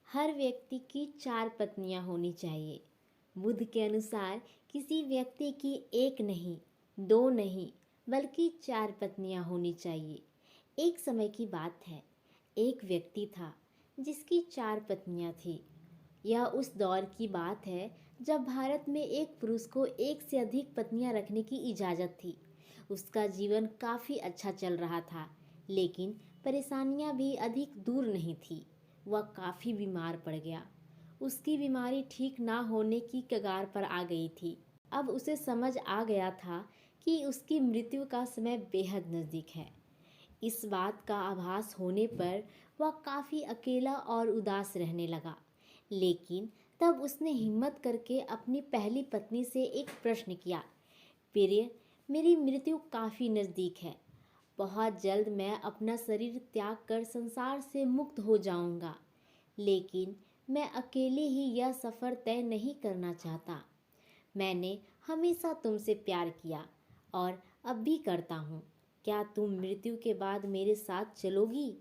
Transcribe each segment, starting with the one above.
हर व्यक्ति की 4 पत्नियां होनी चाहिए। बुद्ध के अनुसार किसी व्यक्ति की एक नहीं, दो नहीं, बल्कि 4 पत्नियां होनी चाहिए। एक समय की बात है, एक व्यक्ति था जिसकी 4 पत्नियां थी। यह उस दौर की बात है जब भारत में एक पुरुष को एक से अधिक पत्नियां रखने की इजाज़त थी। उसका जीवन काफ़ी अच्छा चल रहा था, लेकिन परेशानियां भी अधिक दूर नहीं थी। वह काफ़ी बीमार पड़ गया। उसकी बीमारी ठीक ना होने की कगार पर आ गई थी। अब उसे समझ आ गया था कि उसकी मृत्यु का समय बेहद नज़दीक है। इस बात का आभास होने पर वह काफ़ी अकेला और उदास रहने लगा। लेकिन तब उसने हिम्मत करके अपनी पहली पत्नी से एक प्रश्न किया, प्रिय, मेरी मृत्यु काफ़ी नज़दीक है। बहुत जल्द मैं अपना शरीर त्याग कर संसार से मुक्त हो जाऊंगा, लेकिन मैं अकेले ही यह सफ़र तय नहीं करना चाहता। मैंने हमेशा तुमसे प्यार किया और अब भी करता हूँ। क्या तुम मृत्यु के बाद मेरे साथ चलोगी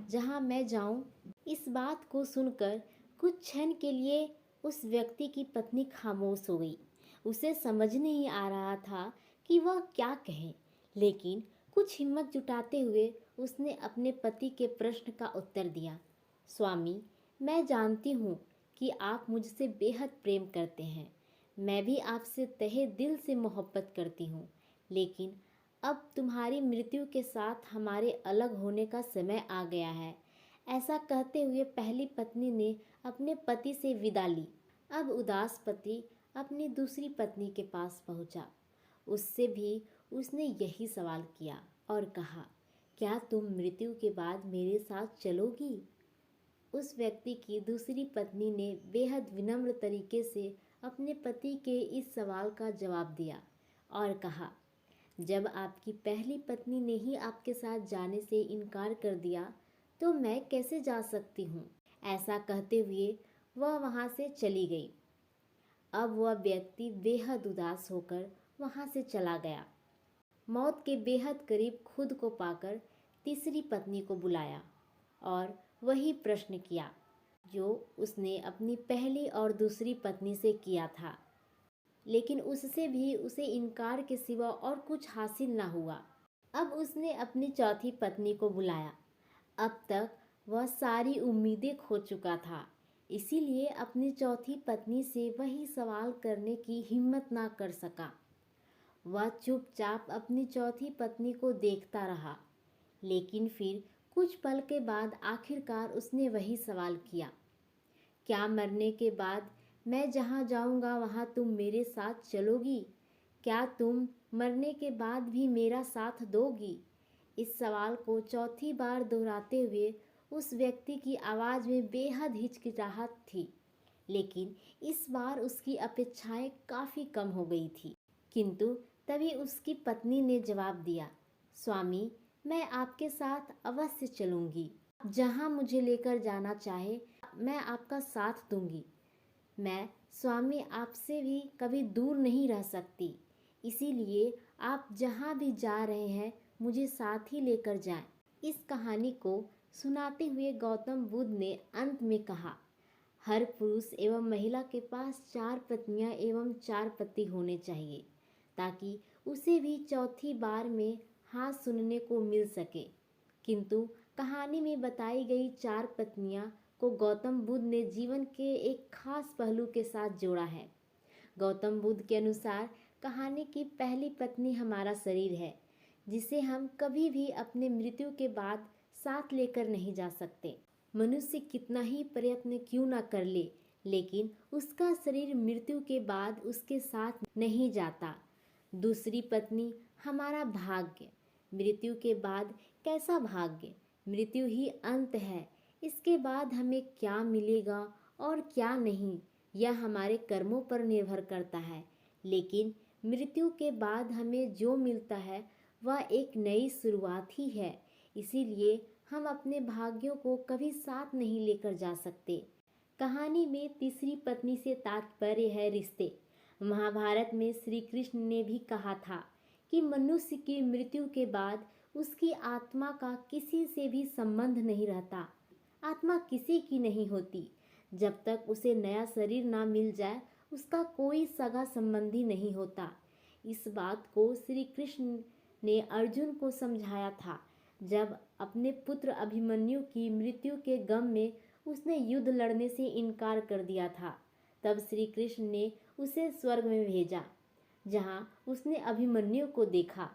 जहाँ मैं जाऊँ? इस बात को सुनकर कुछ क्षण के लिए उस व्यक्ति की पत्नी खामोश हो गई। उसे समझ नहीं आ रहा था कि वह क्या कहे, लेकिन कुछ हिम्मत जुटाते हुए उसने अपने पति के प्रश्न का उत्तर दिया, स्वामी, मैं जानती हूँ कि आप मुझसे बेहद प्रेम करते हैं। मैं भी आपसे तहे दिल से मोहब्बत करती हूँ, लेकिन अब तुम्हारी मृत्यु के साथ हमारे अलग होने का समय आ गया है। ऐसा कहते हुए पहली पत्नी ने अपने पति से विदा ली। अब उदास पति अपनी दूसरी पत्नी के पास पहुंचा। उससे भी उसने यही सवाल किया और कहा, क्या तुम मृत्यु के बाद मेरे साथ चलोगी? उस व्यक्ति की दूसरी पत्नी ने बेहद विनम्र तरीके से अपने पति के इस सवाल का जवाब दिया और कहा, जब आपकी पहली पत्नी ने ही आपके साथ जाने से इनकार कर दिया तो मैं कैसे जा सकती हूँ? ऐसा कहते हुए वह वहाँ से चली गई। अब वह व्यक्ति बेहद उदास होकर वहाँ से चला गया। मौत के बेहद करीब खुद को पाकर तीसरी पत्नी को बुलाया और वही प्रश्न किया जो उसने अपनी पहली और दूसरी पत्नी से किया था, लेकिन उससे भी उसे इनकार के सिवा और कुछ हासिल ना हुआ। अब उसने अपनी चौथी पत्नी को बुलाया। अब तक वह सारी उम्मीदें खो चुका था, इसीलिए अपनी चौथी पत्नी से वही सवाल करने की हिम्मत ना कर सका। वह चुपचाप अपनी चौथी पत्नी को देखता रहा, लेकिन फिर कुछ पल के बाद आखिरकार उसने वही सवाल किया, क्या मरने के बाद मैं जहाँ जाऊँगा वहाँ तुम मेरे साथ चलोगी? क्या तुम मरने के बाद भी मेरा साथ दोगी? इस सवाल को चौथी बार दोहराते हुए उस व्यक्ति की आवाज़ में बेहद हिचकिचाहट थी, लेकिन इस बार उसकी अपेक्षाएं काफ़ी कम हो गई थी। किंतु तभी उसकी पत्नी ने जवाब दिया, स्वामी, मैं आपके साथ अवश्य चलूँगी। जहाँ मुझे लेकर जाना चाहे मैं आपका साथ दूंगी। मैं स्वामी आपसे भी कभी दूर नहीं रह सकती, इसीलिए आप जहाँ भी जा रहे हैं मुझे साथ ही लेकर जाएं। इस कहानी को सुनाते हुए गौतम बुद्ध ने अंत में कहा, हर पुरुष एवं महिला के पास 4 पत्नियां एवं 4 पति होने चाहिए, ताकि उसे भी चौथी बार में हाँ सुनने को मिल सके। किंतु कहानी में बताई गई 4 पत्नियां को गौतम बुद्ध ने जीवन के एक खास पहलू के साथ जोड़ा है। गौतम बुद्ध के अनुसार कहानी की पहली पत्नी हमारा शरीर है, जिसे हम कभी भी अपने मृत्यु के बाद साथ लेकर नहीं जा सकते। मनुष्य कितना ही प्रयत्न क्यों ना कर ले, लेकिन उसका शरीर मृत्यु के बाद उसके साथ नहीं जाता। दूसरी पत्नी हमारा भाग्य। मृत्यु के बाद कैसा भाग्य? मृत्यु ही अंत है। इसके बाद हमें क्या मिलेगा और क्या नहीं, यह हमारे कर्मों पर निर्भर करता है। लेकिन मृत्यु के बाद हमें जो मिलता है वह एक नई शुरुआत ही है। इसीलिए हम अपने भाग्यों को कभी साथ नहीं लेकर जा सकते। कहानी में तीसरी पत्नी से तात्पर्य है रिश्ते। महाभारत में श्री कृष्ण ने भी कहा था कि मनुष्य की मृत्यु के बाद उसकी आत्मा का किसी से भी संबंध नहीं रहता। आत्मा किसी की नहीं होती। जब तक उसे नया शरीर ना मिल जाए उसका कोई सगा संबंधी नहीं होता। इस बात को श्री कृष्ण ने अर्जुन को समझाया था जब अपने पुत्र अभिमन्यु की मृत्यु के गम में उसने युद्ध लड़ने से इनकार कर दिया था। तब श्री कृष्ण ने उसे स्वर्ग में भेजा जहां उसने अभिमन्यु को देखा।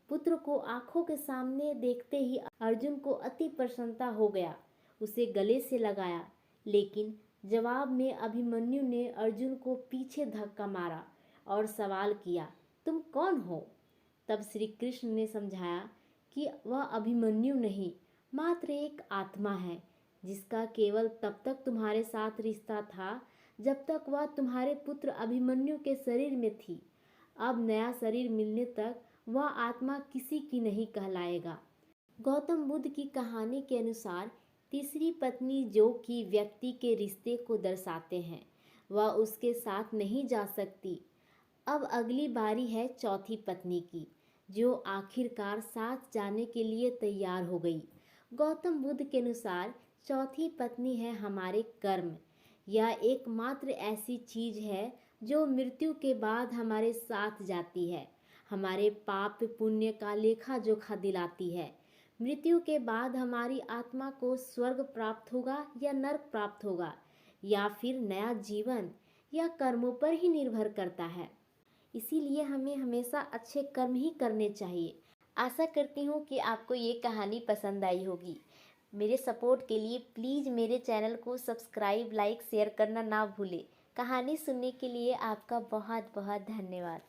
पुत्र को आंखों के सामने देखते ही अर्जुन को अति प्रसन्नता हो गया, उसे गले से लगाया। लेकिन जवाब में अभिमन्यु ने अर्जुन को पीछे धक्का मारा और सवाल किया, तुम कौन हो? तब श्री कृष्ण ने समझाया कि वह अभिमन्यु नहीं, मात्र एक आत्मा है जिसका केवल तब तक तुम्हारे साथ रिश्ता था जब तक वह तुम्हारे पुत्र अभिमन्यु के शरीर में थी। अब नया शरीर मिलने तक वह आत्मा किसी की नहीं कहलाएगा। गौतम बुद्ध की कहानी के अनुसार तीसरी पत्नी जो कि व्यक्ति के रिश्ते को दर्शाते हैं, वह उसके साथ नहीं जा सकती। अब अगली बारी है चौथी पत्नी की, जो आखिरकार साथ जाने के लिए तैयार हो गई। गौतम बुद्ध के अनुसार चौथी पत्नी है हमारे कर्म। यह एकमात्र ऐसी चीज है जो मृत्यु के बाद हमारे साथ जाती है, हमारे पाप पुण्य का लेखा जोखा दिलाती है। मृत्यु के बाद हमारी आत्मा को स्वर्ग प्राप्त होगा या नरक प्राप्त होगा, या फिर नया जीवन, यह कर्मों पर ही निर्भर करता है। इसीलिए हमें हमेशा अच्छे कर्म ही करने चाहिए। आशा करती हूँ कि आपको ये कहानी पसंद आई होगी। मेरे सपोर्ट के लिए प्लीज़ मेरे चैनल को सब्सक्राइब, लाइक, शेयर करना ना भूलें। कहानी सुनने के लिए आपका बहुत बहुत धन्यवाद।